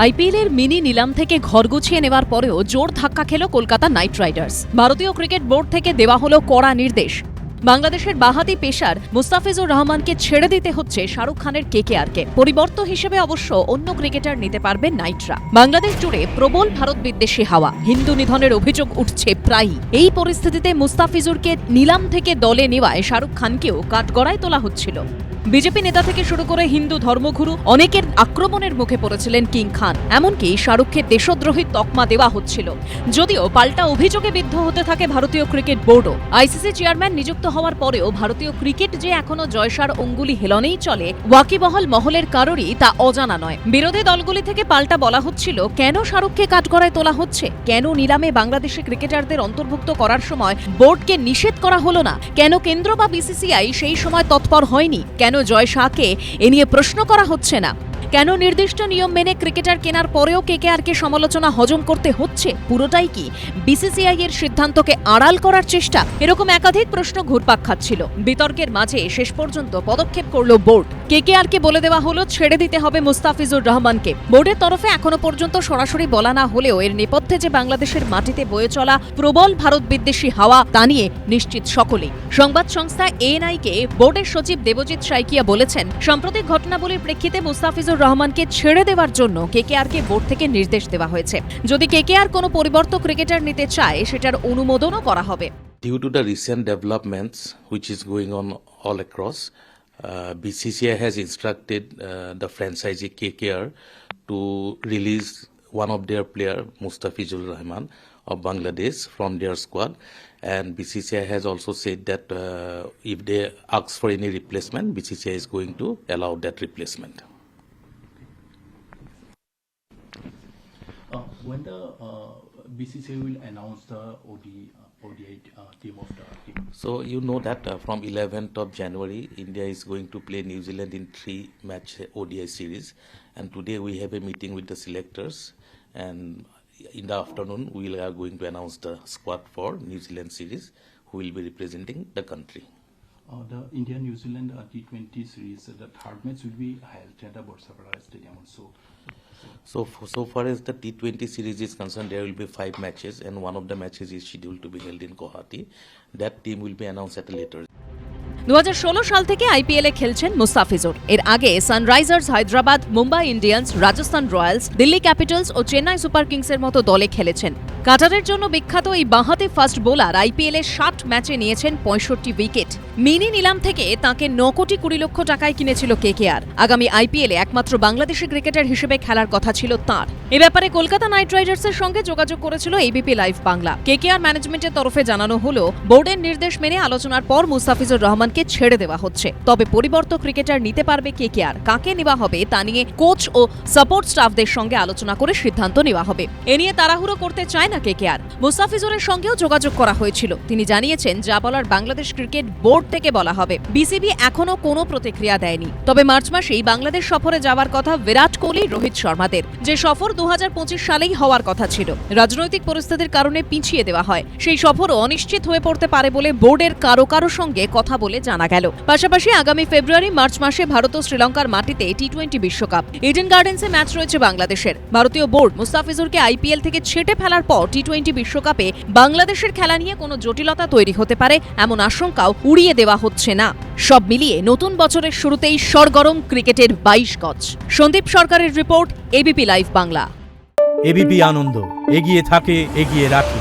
আইপিএলের মিনি নিলাম থেকে ঘর গুছিয়ে নেওয়ার পরেও জোর ধাক্কা খেল কলকাতা নাইট রাইডার্স। ভারতীয় ক্রিকেট বোর্ড থেকে দেওয়া হলো কড়া নির্দেশ। বাংলাদেশের বাঁহাতি পেসার মুস্তাফিজুর রহমানকে ছেড়ে দিতে হচ্ছে শাহরুখ খানের কেকেআরকে। পরিবর্ত হিসেবে অবশ্য অন্য ক্রিকেটার নিতে পারবে নাইটরা। বাংলাদেশ জুড়ে প্রবল ভারত বিদ্বেষী হাওয়া, হিন্দু নিধনের অভিযোগ উঠছে প্রায়ই। এই পরিস্থিতিতে মুস্তাফিজুরকে নিলাম থেকে দলে নেওয়ায় শাহরুখ খানকেও কাঠগড়ায় তোলা হচ্ছিল। বিজেপি নেতা থেকে শুরু করে হিন্দু ধর্মগুরু অনেকের আক্রমণের মুখে পড়েছিলেন কিং খান। এমনকি শাহরুখকে দেশদ্রোহী তকমা দেওয়া হচ্ছিল। যদিও পাল্টা অভিযোগে বিদ্ধ হতে থাকে ভারতীয় ক্রিকেট বোর্ডও। আইসিসি চেয়ারম্যান নিযুক্ত হওয়ার পরেও ভারতীয় ক্রিকেট যে এখনো জয়সার অঙ্গুলি হেলনেই চলে, ওয়াকিবহাল মহলের কারোরই তা অজানা নয়। বিরোধী দলগুলি থেকে পাল্টা বলা হচ্ছিল, কেন শাহরুখকে কাঠগড়ায় তোলা হচ্ছে, কেন নিলামে বাংলাদেশি ক্রিকেটারদের অন্তর্ভুক্ত করার সময় বোর্ডকে নিষেধ করা হলো না, কেন কেন্দ্র বা বিসিসিআই সেই সময় তৎপর হয়নি, কেন জয় শাহকে এ নিয়ে প্রশ্ন করা হচ্ছে না, কেন নির্দিষ্ট নিয়ম মেনে ক্রিকেটার কেনার পরেও কেকেআরকে সমালোচনা হজম করতে হচ্ছে। পুরোটাই কি বিসিসিআই এর সিদ্ধান্তকে আড়াল করার চেষ্টা? এরকম একাধিক প্রশ্ন ঘুরপাক খাচ্ছিল। বিতর্কের মাঝে শেষ পর্যন্ত পদক্ষেপ করল বোর্ড। কেকেআরকে বলে দেওয়া হলো ছেড়ে দিতে হবে মুস্তাফিজুর রহমানকে। বোর্ডের তরফে এখনো পর্যন্ত সরাসরি বলা না হলেও এর নেপথ্যে যে বাংলাদেশের মাটিতে বয়ে চলা প্রবল ভারত বিদ্বেষী হাওয়া, তা নিয়ে নিশ্চিত সকলেই। সংবাদ সংস্থা এএনআই-কে বোর্ডের সচিব দেবজিৎ সাইকিয়া বলেছেন, সাম্প্রতিক ঘটনাবলীর প্রেক্ষিতে মুস্তাফিজুর রহমানকে ছেড়ে দেওয়ার জন্য কেকেআরকে বোর্ড থেকে নির্দেশ দেওয়া হয়েছে। যদি কেকেআর কোনো পরিবর্তন ক্রিকেটার নিতে চায়, সেটার অনুমোদনও করা হবে। Due to the recent developments which is going on all across, BCCI has instructed the franchisee KKR to release one of their player, Mustafizur Rahman of Bangladesh, from their squad. And BCCI has also said that if they ask for any replacement, BCCI is going to allow that replacement. When the BCCI will announce the ODI team of the team? So you know that from 11th of January, India is going to play New Zealand in 3-match ODI series. And today we have a meeting with the selectors. And in the afternoon, we are going to announce the squad for New Zealand series, who will be representing the country. The India-New Zealand T20 series, the third match will be held at the Borsapara Stadium also. So far as the T20 series is concerned, there will be 5 matches, and one of the matches is scheduled to be held in Guwahati. That team will be announced at a later. 2016 সাল থেকে আইপিএলে খেলছেন মুস্তাফিজুর। এর আগে Sunrisers Hyderabad, Mumbai Indians, Rajasthan Royals, Delhi Capitals ও Chennai Super কিংসের মতো দলে খেলেছেন। কাটারের জন্য বিখ্যাত এই বাঁহাতি ফাস্ট বোলার আইপিএলে 60 ম্যাচে নিয়েছেন 65 উইকেট। মিনি নিলাম থেকে তাঁকে 9 কোটি 20 লক্ষ টাকায় কিনেছিল কেকেআর। আগামী আইপিএলে একমাত্র বাংলাদেশি ক্রিকেটার হিসেবে খেলার কথা ছিল তাঁর। এ ব্যাপারে কলকাতা নাইট রাইডার্সের সঙ্গে যোগাযোগ করেছিল এবিপি লাইভ বাংলা। কেকেআর ম্যানেজমেন্টের তরফে জানানো হলো, বোর্ডের নির্দেশ মেনে আলোচনার পর মুস্তাফিজুর রহমানকে ছেড়ে দেওয়া হচ্ছে। তবে পরিবর্ত ক্রিকেটার নিতে পারবে কেকেআর। কাকে নেওয়া হবে তা নিয়ে কোচ ও সাপোর্ট স্টাফদের সঙ্গে আলোচনা করে সিদ্ধান্ত নেওয়া হবে। এ নিয়ে তাড়াহুড়ো করতে চায় না কেকেআর। মুস্তাফিজুরের সঙ্গেও যোগাযোগ করা হয়েছিল। তিনি জানিয়েছেন, যা বলার বাংলাদেশ ক্রিকেট বোর্ড থেকে বলা হবে। বিসিবি এখনো কোনো প্রতিক্রিয়া দেয়নি। তবে মার্চ মাসেই বাংলাদেশ সফরে যাওয়ার কথা বিরাট কোহলি, রোহিত শর্মাদের, যে সফর 2025 সালেই হওয়ার কথা ছিল। রাজনৈতিক পরিস্থিতির কারণে পিছিয়ে দেওয়া হয়। সেই সফরও অনিশ্চিত হয়ে পড়তে পারে বলে বোর্ডের কারো সঙ্গে কথা বলে জানা গেল। পাশাপাশি আগামী ফেব্রুয়ারি মার্চ মাসে ভারত ও শ্রীলঙ্কার মাটিতে T20 বিশ্বকাপ, ইডেন গার্ডেন্সে ম্যাচ রয়েছে বাংলাদেশের। ভারতীয় বোর্ড মুস্তাফিজুরকে আইপিএল থেকে ছেঁটে ফেলার পর T20 বিশ্বকাপে বাংলাদেশের খেলা নিয়ে কোনো জটিলতা তৈরি হতে পারে, এমন আশঙ্কাও উড়িয়ে দেওয়া হচ্ছে না। সব মিলিয়ে নতুন বছরের শুরুতেই সরগরম ক্রিকেটের 22 গজ। সন্দীপ সরকারের report, ABP Live Bangla. ABP Ananda, এগিয়ে থাকে, এগিয়ে রাখে।